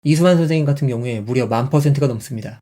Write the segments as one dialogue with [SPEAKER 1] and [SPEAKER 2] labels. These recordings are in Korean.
[SPEAKER 1] 이수만 선생님 같은 경우에 무려 10,000%가 넘습니다.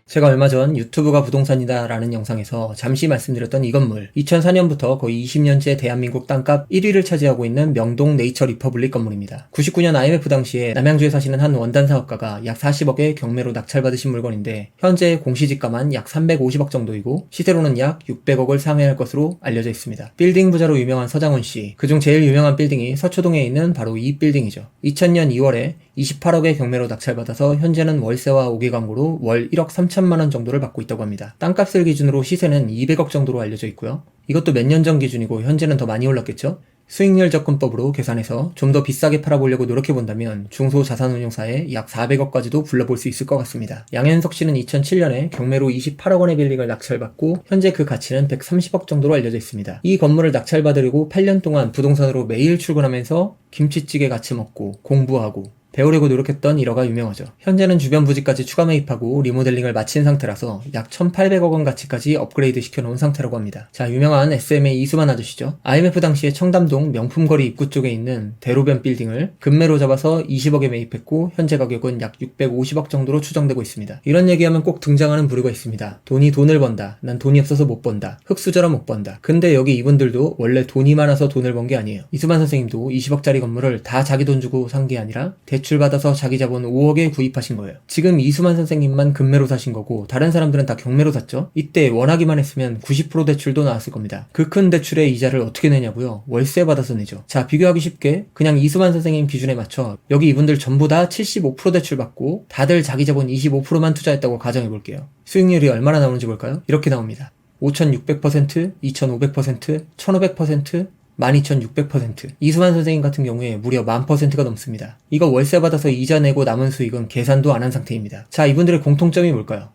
[SPEAKER 1] 제가 얼마 전 유튜브가 부동산이다 라는 영상에서 잠시 말씀드렸던 이 건물, 2004년부터 거의 20년째 대한민국 땅값 1위를 차지하고 있는 명동 네이처 리퍼블릭 건물입니다. 99년 IMF 당시에 남양주에 사시는 한 원단 사업가가 약 40억의 경매로 낙찰받으신 물건인데 현재 공시지가만 약 350억 정도이고 시세로는 약 600억을 상회할 것으로 알려져 있습니다. 빌딩 부자로 유명한 서장훈씨, 그중 제일 유명한 빌딩이 서초동에 있는 바로 이 빌딩이죠. 2000년 2월에 28억의 경매로 낙찰받아서 현재는 월세와 5개 광고로 월 1억 3천만원 정도를 받고 있다고 합니다. 땅값을 기준으로 시세는 200억 정도로 알려져 있고요. 이것도 몇 년 전 기준이고 현재는 더 많이 올랐겠죠? 수익률 접근법으로 계산해서 좀 더 비싸게 팔아보려고 노력해본다면 중소자산운용사에 약 400억까지도 불러볼 수 있을 것 같습니다. 양현석 씨는 2007년에 경매로 28억 원의 빌딩을 낙찰받고 현재 그 가치는 130억 정도로 알려져 있습니다. 이 건물을 낙찰받으려고 8년 동안 부동산으로 매일 출근하면서 김치찌개 같이 먹고 공부하고 배우려고 노력했던 일화가 유명하죠. 현재는 주변 부지까지 추가 매입하고 리모델링을 마친 상태라서 약 1,800억 원 가치까지 업그레이드 시켜놓은 상태라고 합니다. 자, 유명한 SMA 이수만 아저씨죠. IMF 당시에 청담동 명품거리 입구 쪽에 있는 대로변 빌딩을 금매로 잡아서 20억에 매입했고 현재 가격은 약 650억 정도로 추정되고 있습니다. 이런 얘기하면 꼭 등장하는 부류가 있습니다. 돈이 돈을 번다. 난 돈이 없어서 못 번다. 흙수저라 못 번다. 근데 여기 이분들도 원래 돈이 많아서 돈을 번 게 아니에요. 이수만 선생님도 20억짜리 건물을 다 자기 돈 주고 산 게 아니라 대출받아서 자기 자본 5억에 구입하신 거예요. 지금 이수만 선생님만 금매로 사신 거고 다른 사람들은 다 경매로 샀죠. 이때 원하기만 했으면 90% 대출도 나왔을 겁니다. 그 큰 대출의 이자를 어떻게 내냐고요? 월세 받아서 내죠. 자, 비교하기 쉽게 그냥 이수만 선생님 기준에 맞춰 여기 이분들 전부 다 75% 대출 받고 다들 자기 자본 25%만 투자했다고 가정해 볼게요. 수익률이 얼마나 나오는지 볼까요? 이렇게 나옵니다. 5,600%, 2,500%, 1,500%, 12,600%. 이수만 선생님 같은 경우에 무려 10,000%가 넘습니다. 이거 월세 받아서 이자 내고 남은 수익은 계산도 안 한 상태입니다. 자, 이분들의 공통점이 뭘까요?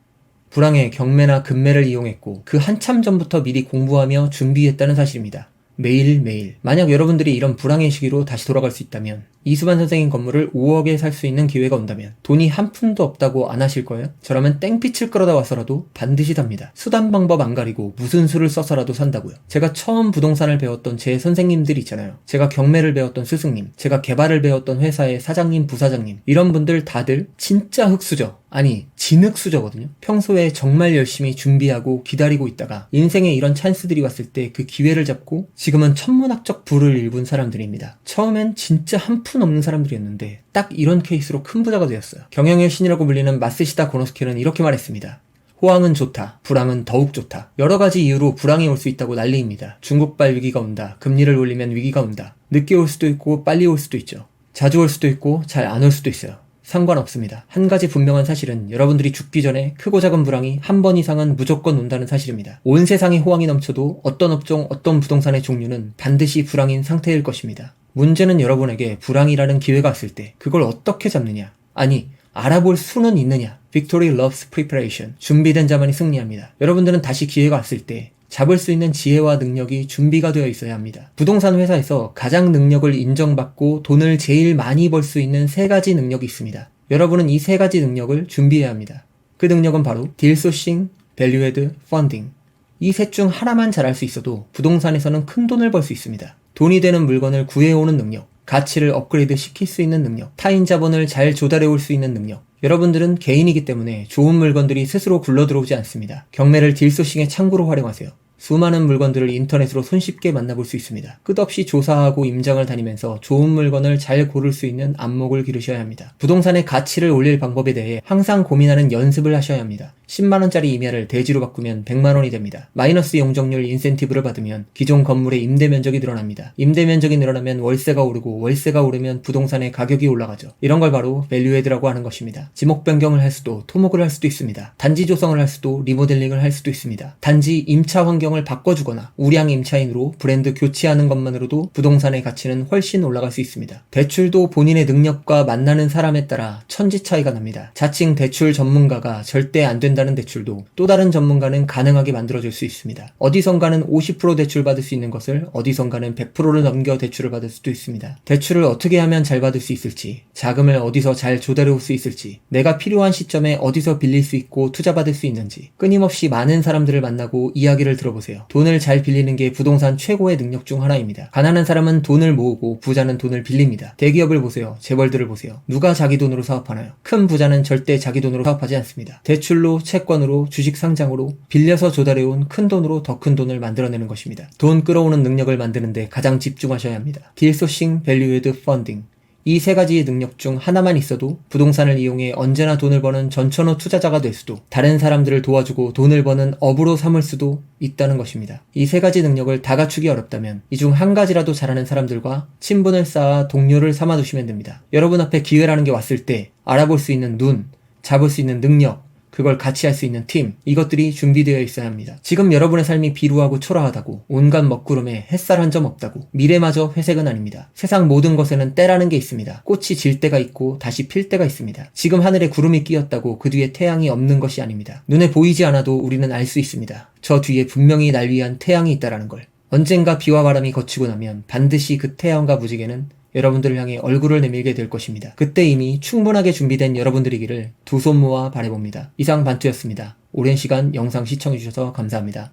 [SPEAKER 1] 불황에 경매나 금매를 이용했고 그 한참 전부터 미리 공부하며 준비했다는 사실입니다. 매일매일. 만약 여러분들이 이런 불황의 시기로 다시 돌아갈 수 있다면 이수만 선생님 건물을 5억에 살 수 있는 기회가 온다면 돈이 한 푼도 없다고 안 하실 거예요? 저라면 땡빛을 끌어다 와서라도 반드시 삽니다. 수단 방법 안 가리고 무슨 수를 써서라도 산다고요. 제가 처음 부동산을 배웠던 제 선생님들 있잖아요. 제가 경매를 배웠던 스승님, 제가 개발을 배웠던 회사의 사장님, 부사장님, 이런 분들 다들 진짜 흙수저, 아니 진흙수저거든요. 평소에 정말 열심히 준비하고 기다리고 있다가 인생에 이런 찬스들이 왔을 때 그 기회를 잡고 지금은 천문학적 부를 일군 사람들입니다. 처음엔 진짜 한 푼 없는 사람들이었는데 딱 이런 케이스로 큰 부자가 되었어요. 경영의 신이라고 불리는 마쓰시다 고노스케는 이렇게 말했습니다. 호황은 좋다. 불황은 더욱 좋다. 여러 가지 이유로 불황이 올 수 있다고 난리입니다. 중국발 위기가 온다. 금리를 올리면 위기가 온다. 늦게 올 수도 있고 빨리 올 수도 있죠. 자주 올 수도 있고 잘 안 올 수도 있어요. 상관없습니다. 한 가지 분명한 사실은 여러분들이 죽기 전에 크고 작은 불황이 한 번 이상은 무조건 온다는 사실입니다. 온 세상에 호황이 넘쳐도 어떤 업종, 어떤 부동산의 종류는 반드시 불황인 상태일 것입니다. 문제는 여러분에게 불황이라는 기회가 왔을 때 그걸 어떻게 잡느냐? 아니, 알아볼 수는 있느냐? Victory loves preparation. 준비된 자만이 승리합니다. 여러분들은 다시 기회가 왔을 때 잡을 수 있는 지혜와 능력이 준비가 되어 있어야 합니다. 부동산 회사에서 가장 능력을 인정받고 돈을 제일 많이 벌 수 있는 3가지 능력이 있습니다. 여러분은 이 3가지 능력을 준비해야 합니다. 그 능력은 바로 딜 소싱, 밸류 애드, 펀딩. 이 셋 중 하나만 잘할 수 있어도 부동산에서는 큰 돈을 벌 수 있습니다. 돈이 되는 물건을 구해오는 능력, 가치를 업그레이드 시킬 수 있는 능력, 타인 자본을 잘 조달해올 수 있는 능력. 여러분들은 개인이기 때문에 좋은 물건들이 스스로 굴러들어오지 않습니다. 경매를 딜소싱의 창구로 활용하세요. 수많은 물건들을 인터넷으로 손쉽게 만나볼 수 있습니다. 끝없이 조사하고 임장을 다니면서 좋은 물건을 잘 고를 수 있는 안목을 기르셔야 합니다. 부동산의 가치를 올릴 방법에 대해 항상 고민하는 연습을 하셔야 합니다. 10만원짜리 임야를 대지로 바꾸면 100만원이 됩니다. 마이너스 용적률 인센티브를 받으면 기존 건물의 임대 면적이 늘어납니다. 임대 면적이 늘어나면 월세가 오르고 월세가 오르면 부동산의 가격이 올라가죠. 이런 걸 바로 밸류애드라고 하는 것입니다. 지목 변경을 할 수도 토목을 할 수도 있습니다. 단지 조성을 할 수도 리모델링을 할 수도 있습니다. 단지 임차 환경을 바꿔주거나 우량 임차인으로 브랜드 교체하는 것만으로도 부동산의 가치는 훨씬 올라갈 수 있습니다. 대출도 본인의 능력과 만나는 사람에 따라 천지 차이가 납니다. 자칭 대출 전문가가 절대 안 된다 한다는 대출도 또 다른 전문가는 가능하게 만들어줄 수 있습니다. 어디선가는 50% 대출 받을 수 있는 것을 어디선가는 100%를 넘겨 대출을 받을 수도 있습니다. 대출을 어떻게 하면 잘 받을 수 있을지, 자금을 어디서 잘 조달해 올 수 있을지, 내가 필요한 시점에 어디서 빌릴 수 있고 투자받을 수 있는지 끊임없이 많은 사람들을 만나고 이야기를 들어보세요. 돈을 잘 빌리는 게 부동산 최고의 능력 중 하나입니다. 가난한 사람은 돈을 모으고 부자는 돈을 빌립니다. 대기업을 보세요. 재벌들을 보세요. 누가 자기 돈으로 사업하나요? 큰 부자는 절대 자기 돈으로 사업하지 않습니다. 대출로, 채권으로, 주식 상장으로 빌려서 조달해온 큰 돈으로 더 큰 돈을 만들어내는 것입니다. 돈 끌어오는 능력을 만드는데 가장 집중하셔야 합니다. 딜소싱, 밸류에드 펀딩. 이 세 가지의 능력 중 하나만 있어도 부동산을 이용해 언제나 돈을 버는 전천후 투자자가 될 수도, 다른 사람들을 도와주고 돈을 버는 업으로 삼을 수도 있다는 것입니다. 이 세 가지 능력을 다 갖추기 어렵다면 이 중 한 가지라도 잘하는 사람들과 친분을 쌓아 동료를 삼아두시면 됩니다. 여러분 앞에 기회라는 게 왔을 때 알아볼 수 있는 눈, 잡을 수 있는 능력, 그걸 같이 할 수 있는 팀, 이것들이 준비되어 있어야 합니다. 지금 여러분의 삶이 비루하고 초라하다고, 온갖 먹구름에 햇살 한 점 없다고, 미래마저 회색은 아닙니다. 세상 모든 것에는 때라는 게 있습니다. 꽃이 질 때가 있고 다시 필 때가 있습니다. 지금 하늘에 구름이 끼었다고 그 뒤에 태양이 없는 것이 아닙니다. 눈에 보이지 않아도 우리는 알 수 있습니다. 저 뒤에 분명히 날 위한 태양이 있다라는 걸. 언젠가 비와 바람이 거치고 나면 반드시 그 태양과 무지개는 여러분들을 향해 얼굴을 내밀게 될 것입니다. 그때 이미 충분하게 준비된 여러분들이기를 두 손 모아 바라봅니다. 이상 반투였습니다. 오랜 시간 영상 시청해주셔서 감사합니다.